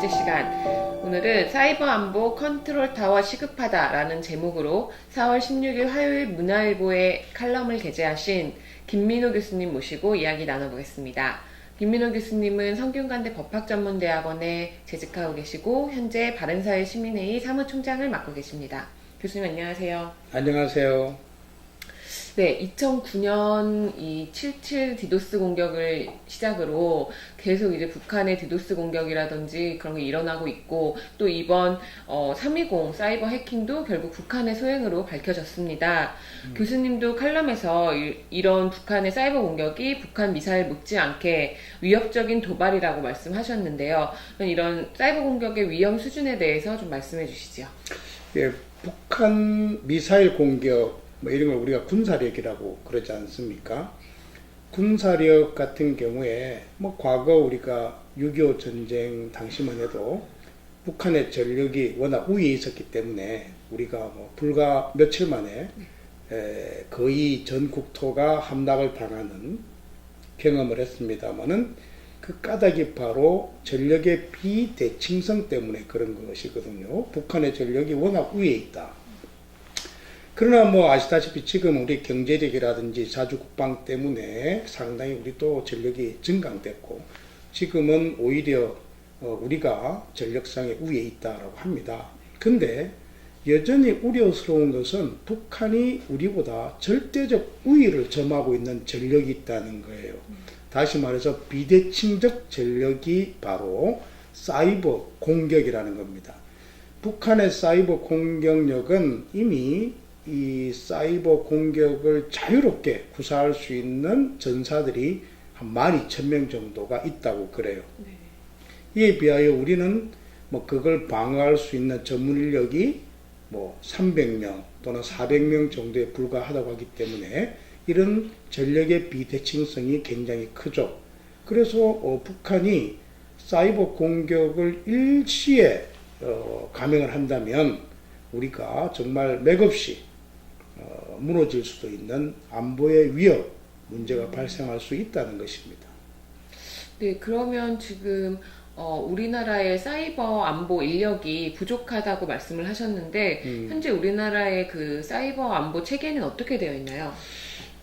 번째 시간. 오늘은 사이버 안보 컨트롤 타워 시급하다라는 제목으로 4월 16일 화요일 문화일보에 칼럼을 게재하신 김민호 교수님 모시고 이야기 나눠보겠습니다. 김민호 교수님은 성균관대 법학전문대학원에 재직하고 계시고 현재 바른사회 시민회의 사무총장을 맡고 계십니다. 교수님 안녕하세요. 안녕하세요. 네, 2009년 이 77 디도스 공격을 시작으로 계속 이제 북한의 디도스 공격이라든지 그런 게 일어나고 있고, 또 이번 320 사이버 해킹도 결국 북한의 소행으로 밝혀졌습니다. 교수님도 칼럼에서 이런 북한의 사이버 공격이 북한 미사일 못지않게 위협적인 도발이라고 말씀하셨는데요. 이런 사이버 공격의 위험 수준에 대해서 좀 말씀해 주시죠. 예, 북한 미사일 공격 이런 걸 우리가 군사력이라고 그러지 않습니까? 군사력 같은 경우에 과거 우리가 6.25 전쟁 당시만 해도 북한의 전력이 워낙 우위에 있었기 때문에 우리가 불과 며칠 만에 거의 전 국토가 함락을 당하는 경험을 했습니다만은 그 까닭이 바로 전력의 비대칭성 때문에 그런 것이거든요. 북한의 전력이 워낙 위에 있다. 그러나 아시다시피 지금 우리 경제력이라든지 자주국방 때문에 상당히 우리 또 전력이 증강됐고, 지금은 오히려 우리가 전력상의 우위에 있다라고 합니다. 근데 여전히 우려스러운 것은 북한이 우리보다 절대적 우위를 점하고 있는 전력이 있다는 거예요. 다시 말해서 비대칭적 전력이 바로 사이버 공격이라는 겁니다. 북한의 사이버 공격력은 이미 이 사이버 공격을 자유롭게 구사할 수 있는 전사들이 한 12,000명 정도가 있다고 그래요. 네. 이에 비하여 우리는 그걸 방어할 수 있는 전문 인력이 300명 또는 400명 정도에 불과하다고 하기 때문에 이런 전력의 비대칭성이 굉장히 크죠. 그래서 북한이 사이버 공격을 일시에 감행을 한다면 우리가 정말 맥없이 무너질 수도 있는 안보의 위협 문제가 발생할 수 있다는 것입니다. 네, 그러면 지금 우리나라의 사이버 안보 인력이 부족하다고 말씀을 하셨는데 현재 우리나라의 그 사이버 안보 체계는 어떻게 되어 있나요?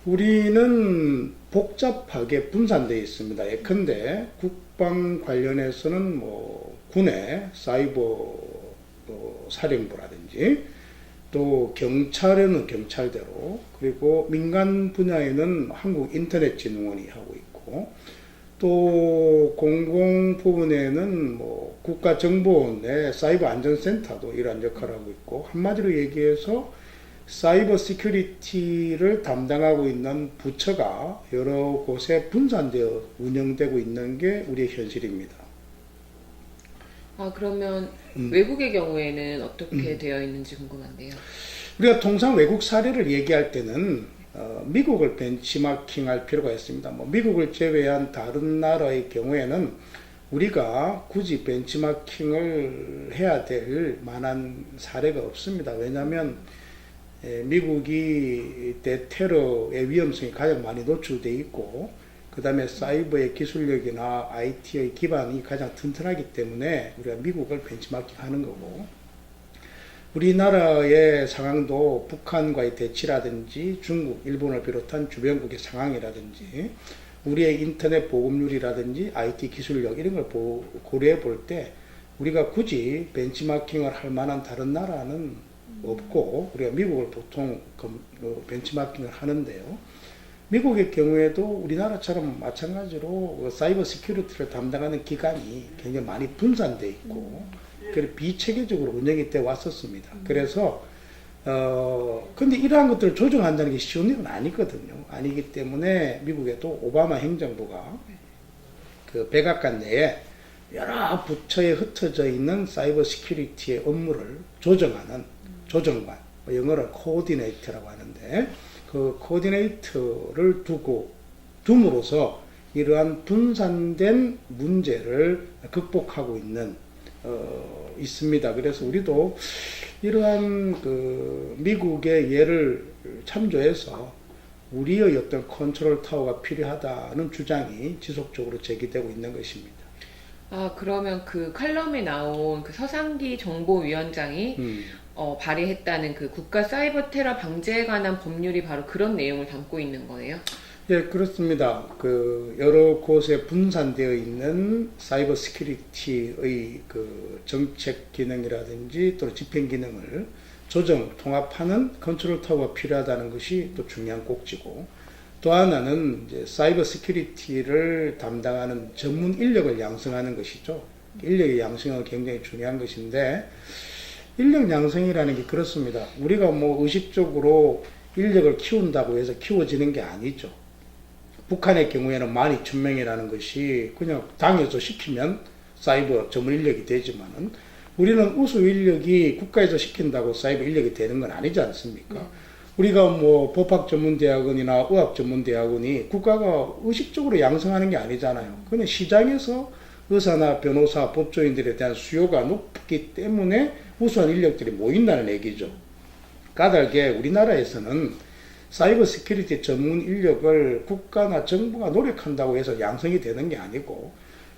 우리는 복잡하게 분산되어 있습니다. 예컨대 국방 관련해서는 군의 사이버 사령부라든지, 또 경찰에는 경찰대로, 그리고 민간 분야에는 한국인터넷진흥원이 하고 있고, 또 공공 부분에는 국가정보원의 사이버 안전센터도 이러한 역할을 하고 있고, 한마디로 얘기해서 사이버 시큐리티를 담당하고 있는 부처가 여러 곳에 분산되어 운영되고 있는 게 우리의 현실입니다. 그러면 외국의 경우에는 어떻게 되어 있는지 궁금한데요. 우리가 통상 외국 사례를 얘기할 때는 미국을 벤치마킹할 필요가 있습니다. 미국을 제외한 다른 나라의 경우에는 우리가 굳이 벤치마킹을 해야 될 만한 사례가 없습니다. 왜냐하면 미국이 대테러의 위험성이 가장 많이 노출되어 있고, 그 다음에 사이버의 기술력이나 IT의 기반이 가장 튼튼하기 때문에 우리가 미국을 벤치마킹 하는 거고, 우리나라의 상황도 북한과의 대치라든지 중국, 일본을 비롯한 주변국의 상황이라든지 우리의 인터넷 보급률이라든지 IT 기술력 이런 걸 고려해 볼 때 우리가 굳이 벤치마킹을 할 만한 다른 나라는 없고, 우리가 미국을 보통 벤치마킹을 하는데요. 미국의 경우에도 우리나라처럼 마찬가지로 사이버 시큐리티를 담당하는 기관이 굉장히 많이 분산되어 있고, 비체계적으로 운영이 되어 왔었습니다. 그래서 근데 이러한 것들을 조정한다는 게 쉬운 일은 아니거든요. 아니기 때문에 미국에도 오바마 행정부가 그 백악관 내에 여러 부처에 흩어져 있는 사이버 시큐리티의 업무를 조정하는 조정관, 영어로 코디네이터라고 하는데, 그 코디네이터를 둠으로써 이러한 분산된 문제를 극복하고 있습니다. 그래서 우리도 이러한 미국의 예를 참조해서 우리의 어떤 컨트롤 타워가 필요하다는 주장이 지속적으로 제기되고 있는 것입니다. 아, 그러면 그 칼럼에 나온 그 서상기 정보위원장이 음. 발의했다는 그 국가 사이버 테러 방지에 관한 법률이 바로 그런 내용을 담고 있는 거예요? 예, 그렇습니다. 그 여러 곳에 분산되어 있는 사이버 시큐리티의 그 정책 기능이라든지 또 집행 기능을 조정, 통합하는 컨트롤 타워가 필요하다는 것이 또 중요한 꼭지고, 또 하나는 이제 사이버 시큐리티를 담당하는 전문 인력을 양성하는 것이죠. 인력의 양성은 굉장히 중요한 것인데, 인력 양성이라는 게 그렇습니다. 우리가 뭐 의식적으로 인력을 키운다고 해서 키워지는 게 아니죠. 북한의 경우에는 12,000명이라는 것이 그냥 당에서 시키면 사이버 전문 인력이 되지만은, 우리는 우수 인력이 국가에서 시킨다고 사이버 인력이 되는 건 아니지 않습니까? 우리가 뭐 법학 전문 대학원이나 의학 전문 대학원이 국가가 의식적으로 양성하는 게 아니잖아요. 그냥 시장에서 의사나 변호사, 법조인들에 대한 수요가 높기 때문에 우수한 인력들이 모인다는 얘기죠. 까닭에 우리나라에서는 사이버 시큐리티 전문 인력을 국가나 정부가 노력한다고 해서 양성이 되는 게 아니고,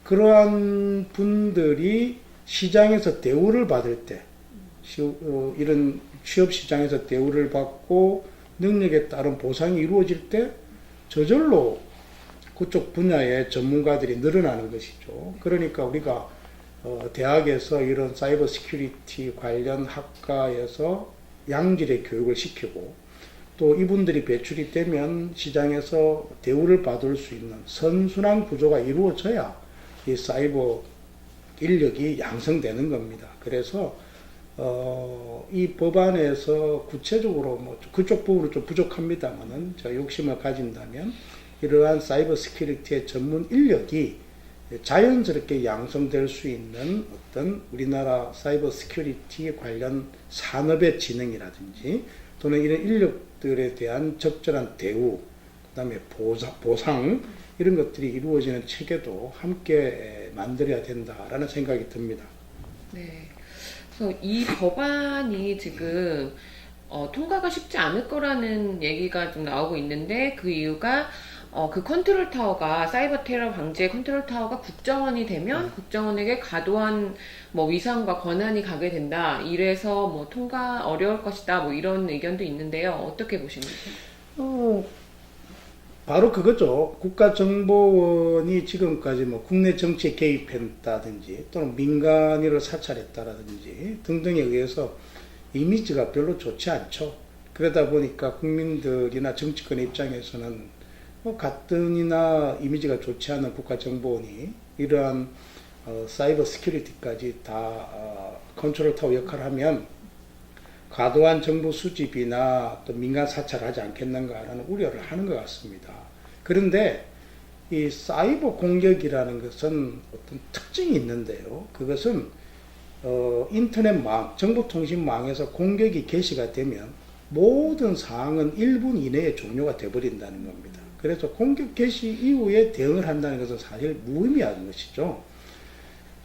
그러한 분들이 시장에서 대우를 받을 때, 이런 취업 시장에서 대우를 받고 능력에 따른 보상이 이루어질 때 저절로 그쪽 분야의 전문가들이 늘어나는 것이죠. 그러니까 우리가 대학에서 이런 사이버 시큐리티 관련 학과에서 양질의 교육을 시키고, 또 이분들이 배출이 되면 시장에서 대우를 받을 수 있는 선순환 구조가 이루어져야 이 사이버 인력이 양성되는 겁니다. 그래서 이 법안에서 구체적으로 뭐 그쪽 부분은 좀 부족합니다만은, 제가 욕심을 가진다면 이러한 사이버 시큐리티의 전문 인력이 자연스럽게 양성될 수 있는 어떤 우리나라 사이버 시큐리티 관련 산업의 진흥이라든지, 또는 이런 인력들에 대한 적절한 대우, 그 다음에 보상, 이런 것들이 이루어지는 체계도 함께 만들어야 된다라는 생각이 듭니다. 네. 그래서 이 법안이 지금 통과가 쉽지 않을 거라는 얘기가 좀 나오고 있는데, 그 이유가 그 컨트롤 타워가 사이버 테러 방지의 컨트롤 타워가 국정원이 되면 국정원에게 과도한 뭐 위상과 권한이 가게 된다. 이래서 뭐 통과 어려울 것이다. 뭐 이런 의견도 있는데요. 어떻게 보십니까? 어, 바로 그거죠. 국가정보원이 지금까지 뭐 국내 정치에 개입했다든지, 또는 민간인을 사찰했다라든지 등등에 의해서 이미지가 별로 좋지 않죠. 그러다 보니까 국민들이나 정치권의 입장에서는 뭐 가뜩이나 이미지가 좋지 않은 국가정보원이 이러한 사이버 시큐리티까지 다 컨트롤 타워 역할을 하면 과도한 정보 수집이나 또 민간 사찰하지 않겠는가라는 우려를 하는 것 같습니다. 그런데 이 사이버 공격이라는 것은 어떤 특징이 있는데요. 그것은 인터넷망, 정보통신망에서 공격이 개시가 되면 모든 사항은 1분 이내에 종료가 되어버린다는 겁니다. 그래서 공격 개시 이후에 대응을 한다는 것은 사실 무의미한 것이죠.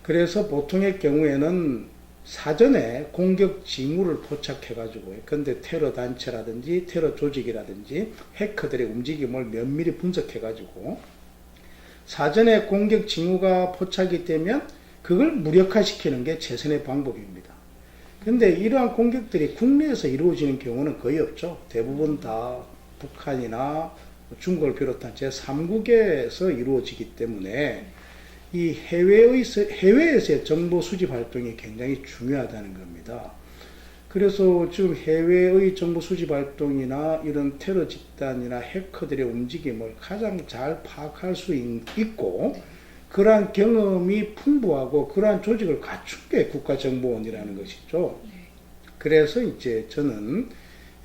그래서 보통의 경우에는 사전에 공격 징후를 포착해가지고, 근데 테러 단체라든지 테러 조직이라든지 해커들의 움직임을 면밀히 분석해가지고 사전에 공격 징후가 포착이 되면 그걸 무력화시키는 게 최선의 방법입니다. 근데 이러한 공격들이 국내에서 이루어지는 경우는 거의 없죠. 대부분 다 북한이나 중국을 비롯한 제3국에서 이루어지기 때문에 이 해외에서의 정보 수집 활동이 굉장히 중요하다는 겁니다. 그래서 지금 해외의 정보 수집 활동이나 이런 테러 집단이나 해커들의 움직임을 가장 잘 파악할 수 있고, 그러한 경험이 풍부하고 그러한 조직을 갖춘 게 국가정보원이라는 것이죠. 그래서 이제 저는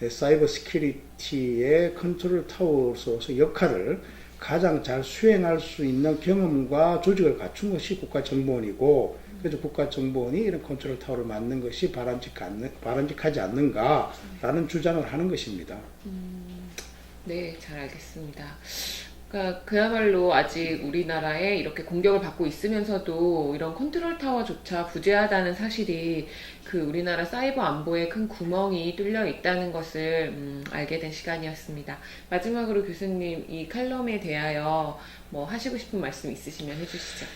사이버 시큐리티의 컨트롤 타워로서 역할을 가장 잘 수행할 수 있는 경험과 조직을 갖춘 것이 국가정보원이고, 그래서 국가정보원이 이런 컨트롤 타워를 만든 것이 바람직하지 않는가라는 주장을 하는 것입니다. 네, 잘 알겠습니다. 그러니까 그야말로 아직 우리나라에 이렇게 공격을 받고 있으면서도 이런 컨트롤 타워조차 부재하다는 사실이 그 우리나라 사이버 안보에 큰 구멍이 뚫려 있다는 것을 알게 된 시간이었습니다. 마지막으로 교수님, 이 칼럼에 대하여 뭐 하시고 싶은 말씀 있으시면 해주시죠.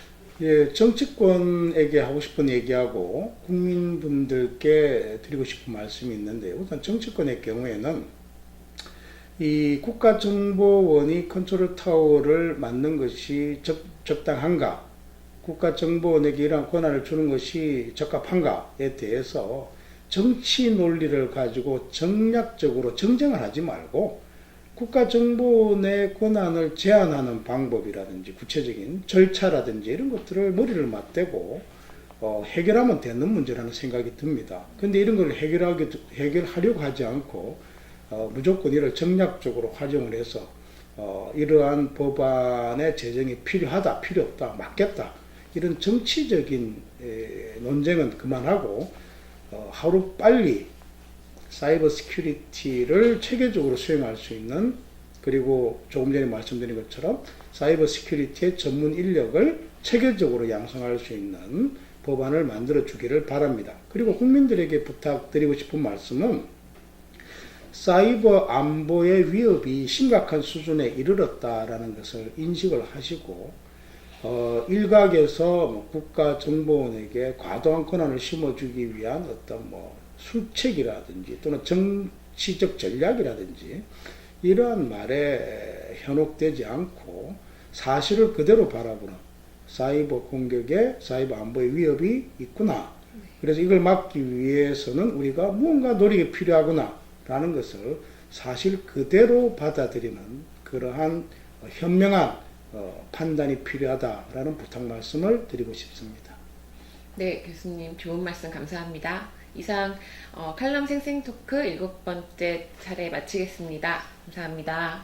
예, 정치권에게 하고 싶은 얘기하고 국민분들께 드리고 싶은 말씀이 있는데, 우선 정치권의 경우에는 이 국가정보원이 컨트롤 타워를 만든 것이 적당한가, 국가정보원에게 이러한 권한을 주는 것이 적합한가에 대해서 정치 논리를 가지고 정략적으로 정쟁을 하지 말고 국가정보원의 권한을 제한하는 방법이라든지 구체적인 절차라든지 이런 것들을 머리를 맞대고 해결하면 되는 문제라는 생각이 듭니다. 근데 이런 걸 해결하려고 하지 않고 무조건 이를 정략적으로 활용을 해서 이러한 법안의 제정이 필요하다, 필요 없다, 맞겠다, 이런 정치적인 논쟁은 그만하고 하루 빨리 사이버 시큐리티를 체계적으로 수행할 수 있는, 그리고 조금 전에 말씀드린 것처럼 사이버 시큐리티의 전문 인력을 체계적으로 양성할 수 있는 법안을 만들어 주기를 바랍니다. 그리고 국민들에게 부탁드리고 싶은 말씀은 사이버 안보의 위협이 심각한 수준에 이르렀다라는 것을 인식을 하시고 일각에서 국가정보원에게 과도한 권한을 심어주기 위한 어떤 수책이라든지 또는 정치적 전략이라든지 이러한 말에 현혹되지 않고 사실을 그대로 바라보는, 사이버 공격에 사이버 안보의 위협이 있구나, 그래서 이걸 막기 위해서는 우리가 무언가 노력이 필요하구나 라는 것을 사실 그대로 받아들이는 그러한 현명한 판단이 필요하다라는 부탁 말씀을 드리고 싶습니다. 네, 교수님 좋은 말씀 감사합니다. 이상 칼럼 생생토크 7번째 차례 마치겠습니다. 감사합니다.